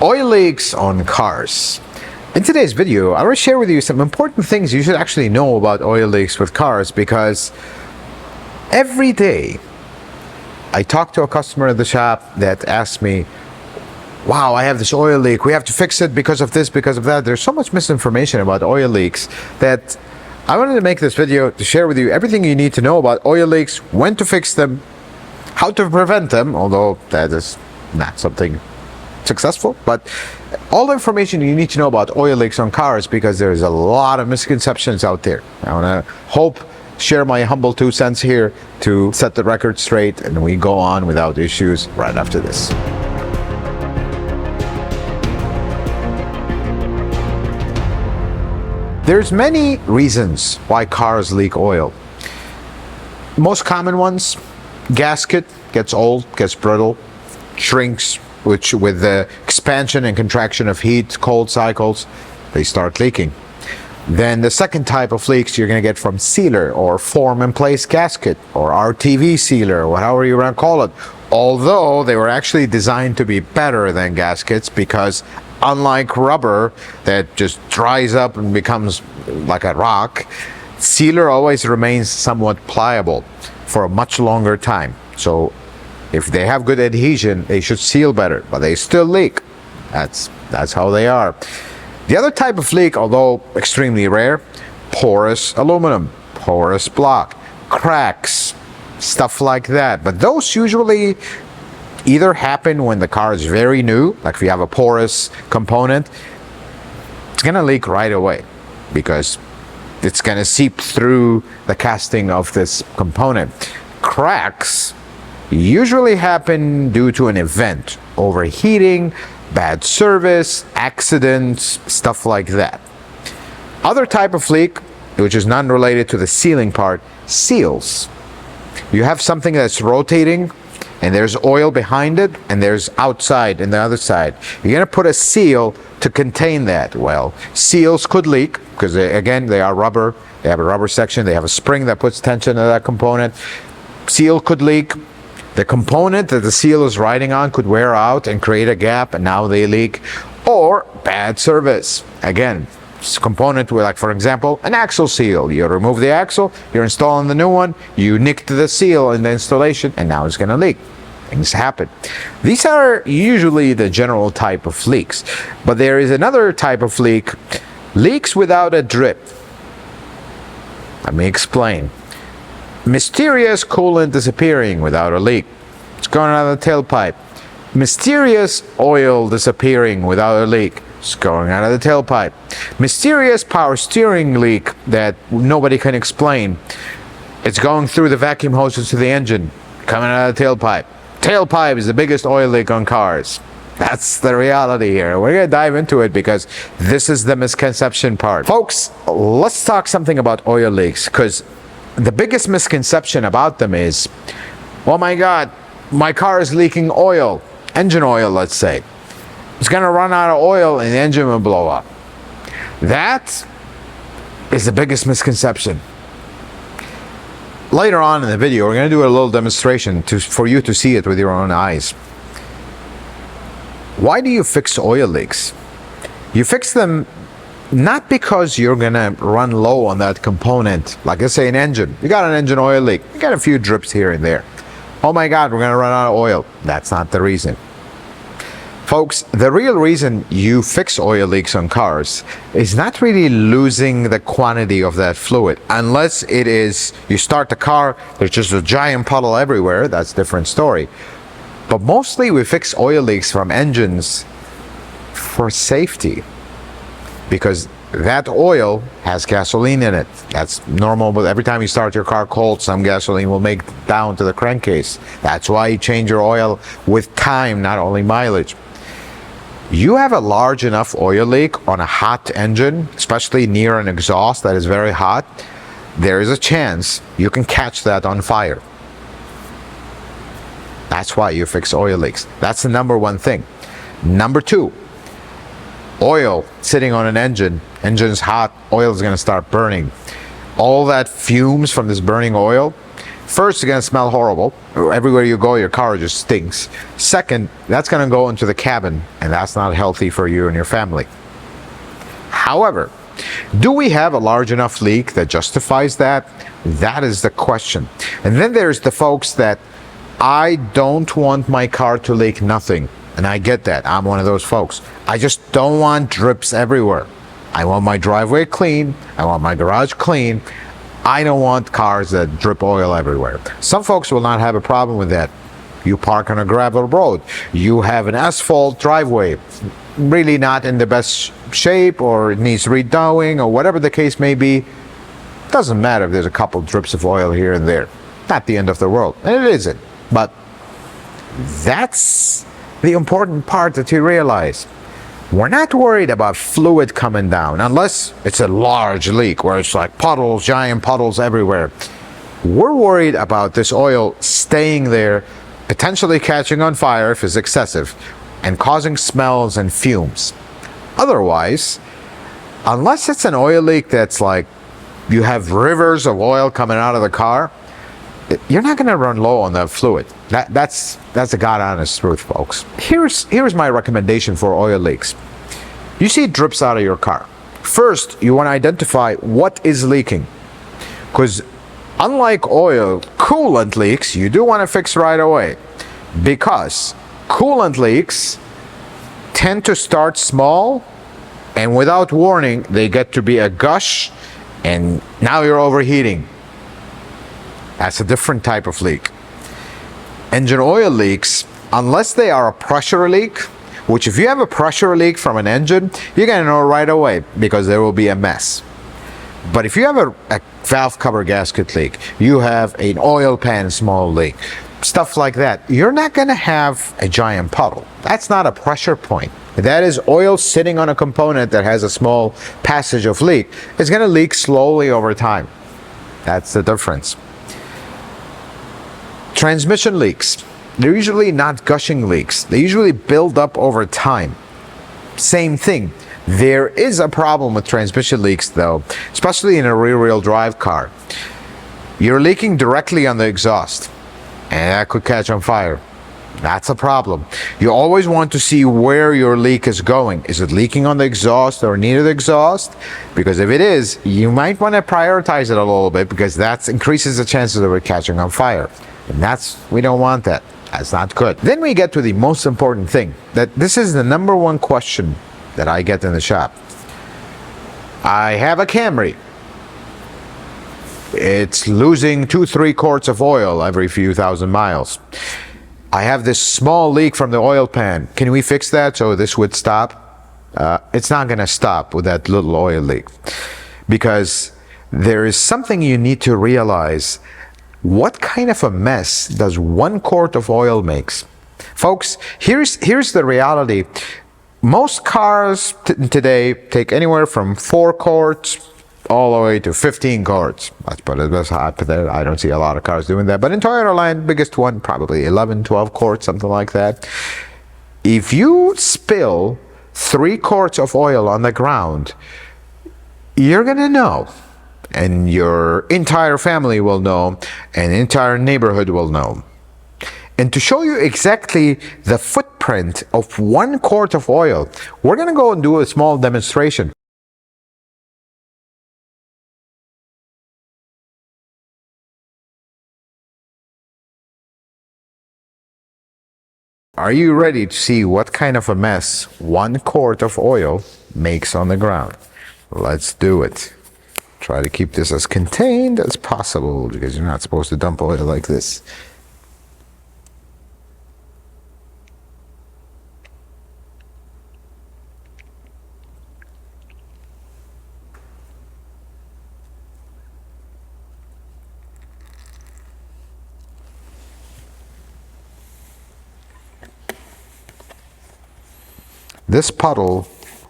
Oil leaks on cars. In today's video, I will share with you some important things you should actually know about oil leaks with cars, because every day I talk to a customer at the shop that asks me, wow, I have this oil leak, we have to fix it because of this, because of that. There's so much misinformation about oil leaks that I wanted to make this video to share with you everything you need to know about oil leaks, when to fix them, how to prevent them, although that is not something successful, but all the information you need to know about oil leaks on cars, because there's a lot of misconceptions out there. I want to share my humble 2 cents here to set the record straight, and we go on without issues right after this. There's many reasons why cars leak oil. Most common ones: gasket gets old, gets brittle, shrinks, which with the expansion and contraction of heat, cold cycles, they start leaking. Then the second type of leaks you're going to get from sealer or form in place gasket or RTV sealer, or however you want to call it. Although they were actually designed to be better than gaskets, because unlike rubber that just dries up and becomes like a rock, sealer always remains somewhat pliable for a much longer time. So if they have good adhesion, they should seal better, but they still leak. That's how they are. The other type of leak, although extremely rare: porous aluminum, porous block, cracks, stuff like that. But those usually either happen when the car is very new, like if you have a porous component, it's gonna leak right away because it's gonna seep through the casting of this component. Cracks usually happen due to an event: overheating, bad service, accidents, stuff like that. Other type of leak, which is non-related to the sealing part: seals. You have something that's rotating and there's oil behind it, and there's outside and the other side. You're going to put a seal to contain that. Well, seals could leak because again, they are rubber. They have a rubber section, they have a spring that puts tension to that component. Seal could leak. The component that the seal is riding on could wear out and create a gap, and now they leak. Or bad service. Again, component with, like, for example, an axle seal. You remove the axle, you're installing the new one, you nicked the seal in the installation, and now it's going to leak. Things happen. These are usually the general type of leaks. But there is another type of leak: leaks without a drip. Let me explain. Mysterious coolant disappearing without a leak. It's going out of the tailpipe. Mysterious oil disappearing without a leak. It's going out of the tailpipe. Mysterious power steering leak that nobody can explain. It's going through the vacuum hoses to the engine, coming out of the tailpipe. Tailpipe is the biggest oil leak on cars. That's the reality here. We're going to dive into it because this is the misconception part. Folks, let's talk something about oil leaks, because the biggest misconception about them is, oh my God, my car is leaking oil, engine oil, let's say. It's going to run out of oil and the engine will blow up. That is the biggest misconception. Later on in the video, we're going to do a little demonstration for you to see it with your own eyes. Why do you fix oil leaks? You fix them not because you're going to run low on that component. Like, let's say an engine. You got an engine oil leak. You got a few drips here and there. Oh my God, we're going to run out of oil. That's not the reason. Folks, the real reason you fix oil leaks on cars is not really losing the quantity of that fluid. Unless it is, you start the car, there's just a giant puddle everywhere. That's a different story. But mostly we fix oil leaks from engines for safety, because that oil has gasoline in it. That's normal, but every time you start your car cold, some gasoline will make it down to the crankcase. That's why you change your oil with time, not only mileage. You have a large enough oil leak on a hot engine, especially near an exhaust that is very hot, there is a chance you can catch that on fire. That's why you fix oil leaks. That's the number one thing. Number two, oil sitting on an engine. Engine's hot, oil is going to start burning. All that fumes from this burning oil First, it's going to smell horrible. Everywhere you go, your car just stinks. Second, that's going to go into the cabin, and that's not healthy for you and your family. However, do we have a large enough leak that justifies that? That is the question. And then there's the folks that, I don't want my car to leak nothing. And I get that. I'm one of those folks. I just don't want drips everywhere. I want my driveway clean. I want my garage clean. I don't want cars that drip oil everywhere. Some folks will not have a problem with that. You park on a gravel road. You have an asphalt driveway, really not in the best shape, or it needs redoing, or whatever the case may be. Doesn't matter if there's a couple drips of oil here and there. Not the end of the world. And it isn't. But that's the important part that you realize. We're not worried about fluid coming down, unless it's a large leak where it's like puddles, giant puddles everywhere. We're worried about this oil staying there, potentially catching on fire if it's excessive, and causing smells and fumes. Otherwise, unless it's an oil leak that's like you have rivers of oil coming out of the car, you're not going to run low on the fluid. That's the God honest truth, folks. Here's my recommendation for oil leaks. You see drips out of your car. First, you want to identify what is leaking. Because unlike oil, coolant leaks, you do want to fix right away. Because coolant leaks tend to start small, and without warning, they get to be a gush, and now you're overheating. That's a different type of leak. Engine oil leaks, unless they are a pressure leak, which if you have a pressure leak from an engine, you're going to know right away because there will be a mess. But if you have a valve cover gasket leak, you have an oil pan small leak, stuff like that, you're not going to have a giant puddle. That's not a pressure point. That is oil sitting on a component that has a small passage of leak. It's going to leak slowly over time. That's the difference. Transmission leaks, they're usually not gushing leaks. They usually build up over time. Same thing. There is a problem with transmission leaks though, especially in a rear-wheel drive car. You're leaking directly on the exhaust, and that could catch on fire. That's a problem. You always want to see where your leak is going. Is it leaking on the exhaust or near the exhaust? Because if it is, you might want to prioritize it a little bit, because that increases the chances of it catching on fire. And we don't want that. That's not good. Then we get to the most important thing. That this is the number one question that I get in the shop. I have a Camry. It's losing 2-3 quarts of oil every few thousand miles. I have this small leak from the oil pan. Can we fix that so this would stop? It's not going to stop with that little oil leak. Because there is something you need to realize. What kind of a mess does 1 quart of oil makes? Folks, here's the reality. Most cars today take anywhere from 4 quarts all the way to 15 quarts. Let's put it this high there. I don't see a lot of cars doing that. But in Toyota line, biggest one, probably 11, 12 quarts, something like that. If you spill 3 quarts of oil on the ground, you're going to know. And your entire family will know, and the entire neighborhood will know. And to show you exactly the footprint of 1 quart of oil, we're going to go and do a small demonstration. Are you ready to see what kind of a mess 1 quart of oil makes on the ground? Let's do it. Try to keep this as contained as possible, because you're not supposed to dump oil like this. This puddle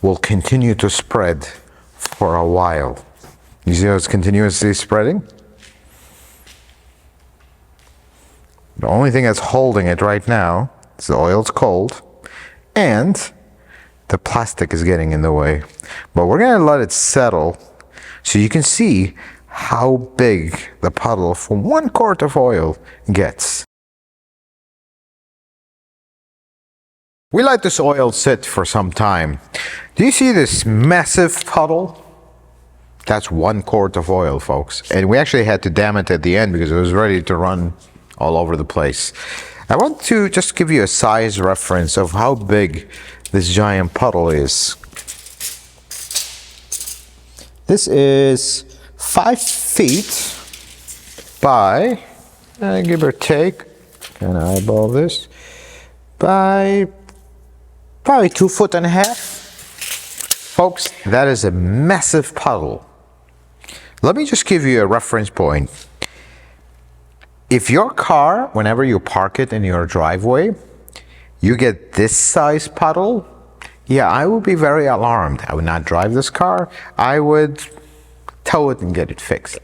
will continue to spread for a while. You see how it's continuously spreading? The only thing that's holding it right now is the oil's cold and the plastic is getting in the way. But we're going to let it settle so you can see how big the puddle from 1 quart of oil gets. We let this oil sit for some time. Do you see this massive puddle? That's 1 quart of oil, folks. And we actually had to dam it at the end because it was ready to run all over the place. I want to just give you a size reference of how big this giant puddle is. This is 5 feet by, give or take, can I eyeball this, by probably 2.5 feet. Folks, that is a massive puddle. Let me just give you a reference point. If your car, whenever you park it in your driveway, you get this size puddle, yeah, I would be very alarmed. I would not drive this car. I would tow it and get it fixed.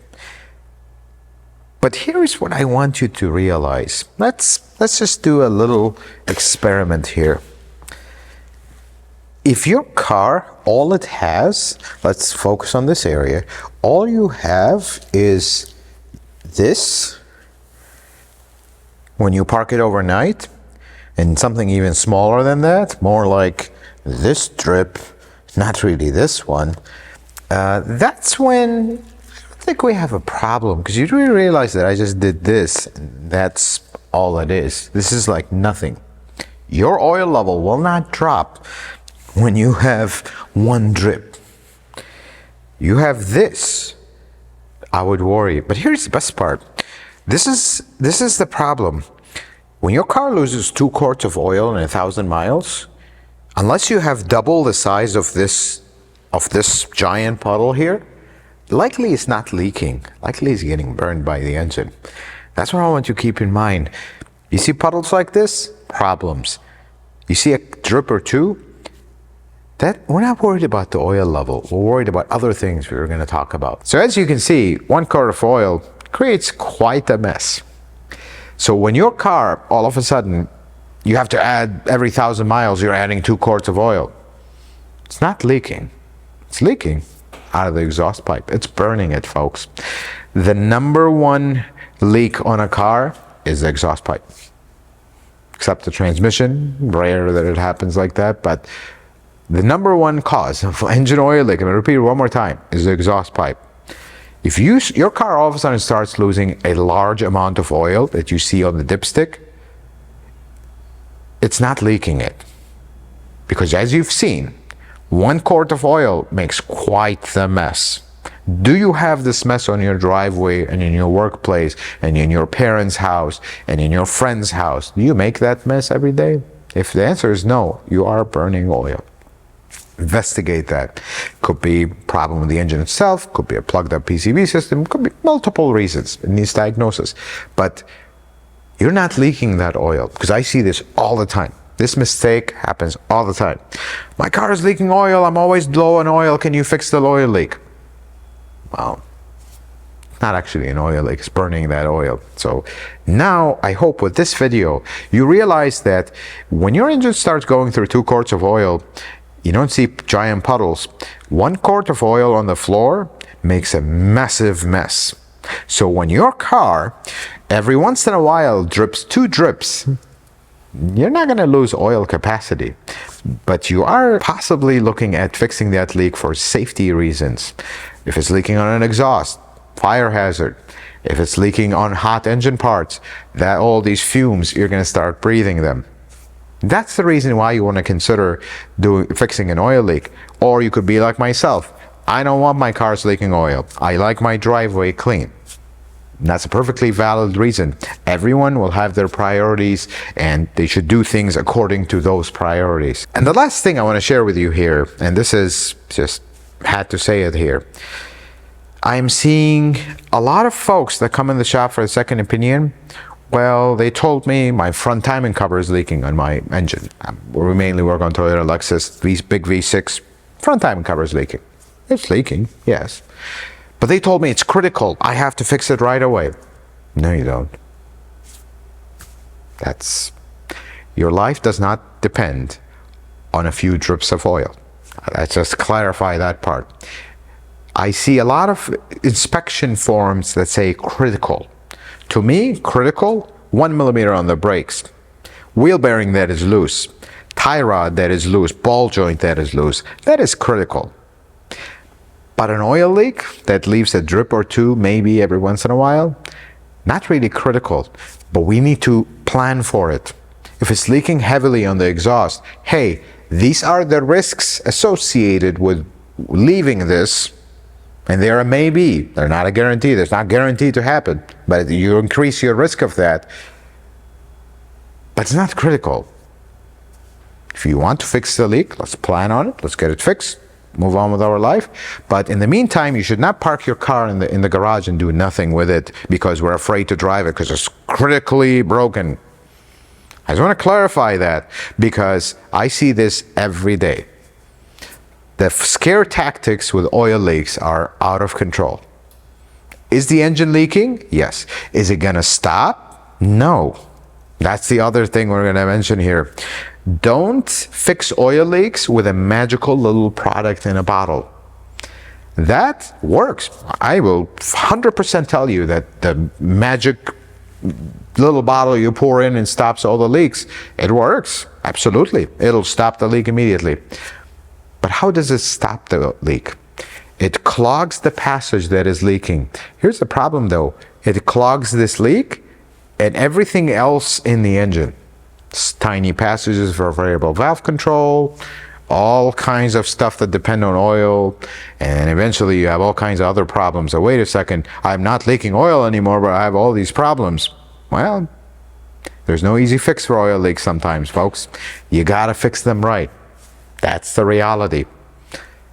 But here's what I want you to realize. Let's just do a little experiment here. If your car, all it has, let's focus on this area, all you have is this when you park it overnight, and something even smaller than that, more like this strip, not really this one, that's when I think we have a problem, because you do realize that I just did this, and that's all it is. This is like nothing. Your oil level will not drop when you have 1 drip. You have this, I would worry. But here's the best part. This is the problem. When your car loses 2 quarts of oil in 1,000 miles, unless you have double the size of this giant puddle here, likely it's not leaking. Likely it's getting burned by the engine. That's what I want you to keep in mind. You see puddles like this? Problems. You see a drip or two? That we're not worried about the oil level. We're worried about other things we're going to talk about. So as you can see, 1 quart of oil creates quite a mess. So when your car, all of a sudden, you have to add every 1,000 miles, you're adding 2 quarts of oil. It's not leaking. It's leaking out of the exhaust pipe. It's burning it, folks. The #1 leak on a car is the exhaust pipe. Except the transmission, rare that it happens like that, but the #1 cause of engine oil leak, I'm going to repeat it one more time, is the exhaust pipe. If your car all of a sudden starts losing a large amount of oil that you see on the dipstick, it's not leaking it. Because as you've seen, 1 quart of oil makes quite the mess. Do you have this mess on your driveway and in your workplace and in your parents' house and in your friend's house? Do you make that mess every day? If the answer is no, you are burning oil. Investigate that. Could be a problem with the engine itself, could be a plugged up PCV system, could be multiple reasons. It needs diagnosis. But you're not leaking that oil, because I see this all the time. This mistake happens all the time. My car is leaking oil, I'm always low on oil, can you fix the oil leak? Well, it's not actually an oil leak, it's burning that oil. So now I hope with this video you realize that when your engine starts going through 2 quarts of oil, you don't see giant puddles. 1 quart of oil on the floor makes a massive mess. So when your car every once in a while drips 2 drips, you're not going to lose oil capacity, but you are possibly looking at fixing that leak for safety reasons. If it's leaking on an exhaust, fire hazard. If it's leaking on hot engine parts, that all these fumes, you're going to start breathing them. That's the reason why you want to consider fixing an oil leak. Or you could be like myself. I don't want my cars leaking oil. I like my driveway clean. And that's a perfectly valid reason. Everyone will have their priorities and they should do things according to those priorities. And the last thing I want to share with you here, and this is just had to say it here. I'm seeing a lot of folks that come in the shop for a second opinion. Well, they told me my front timing cover is leaking on my engine. We mainly work on Toyota Lexus, big V6. Front timing cover is leaking. It's leaking, yes. But they told me it's critical. I have to fix it right away. No, you don't. Your life does not depend on a few drips of oil. Let's just clarify that part. I see a lot of inspection forms that say critical. To me, critical, 1 millimeter on the brakes, wheel bearing that is loose, tie rod that is loose, ball joint that is loose, that is critical. But an oil leak that leaves a drip or two, maybe every once in a while, not really critical, but we need to plan for it. If it's leaking heavily on the exhaust, hey, these are the risks associated with leaving this, and there may be, they're not a guarantee, there's not guaranteed to happen, but you increase your risk of that. But it's not critical. If you want to fix the leak, let's plan on it, let's get it fixed, move on with our life. But in the meantime, you should not park your car in the garage and do nothing with it because we're afraid to drive it because it's critically broken. I just want to clarify that because I see this every day. The scare tactics with oil leaks are out of control. Is the engine leaking? Yes. Is it going to stop? No. That's the other thing we're going to mention here. Don't fix oil leaks with a magical little product in a bottle. That works. I will 100% tell you that the magic little bottle you pour in and stops all the leaks, it works. Absolutely. It'll stop the leak immediately. But how does it stop the leak? It clogs the passage that is leaking. Here's the problem though. It clogs this leak and everything else in the engine. Tiny passages for variable valve control, all kinds of stuff that depend on oil, and eventually you have all kinds of other problems. So wait a second, I'm not leaking oil anymore, but I have all these problems. Well, there's no easy fix for oil leaks sometimes, folks. You gotta fix them right. That's the reality.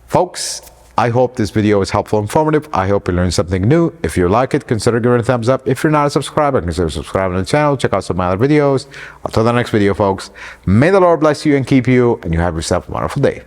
Folks, I hope this video was helpful and informative. I hope you learned something new. If you like it, consider giving it a thumbs up. If you're not a subscriber, consider subscribing to the channel. Check out some of my other videos. Until the next video, folks, may the Lord bless you and keep you, and you have yourself a wonderful day.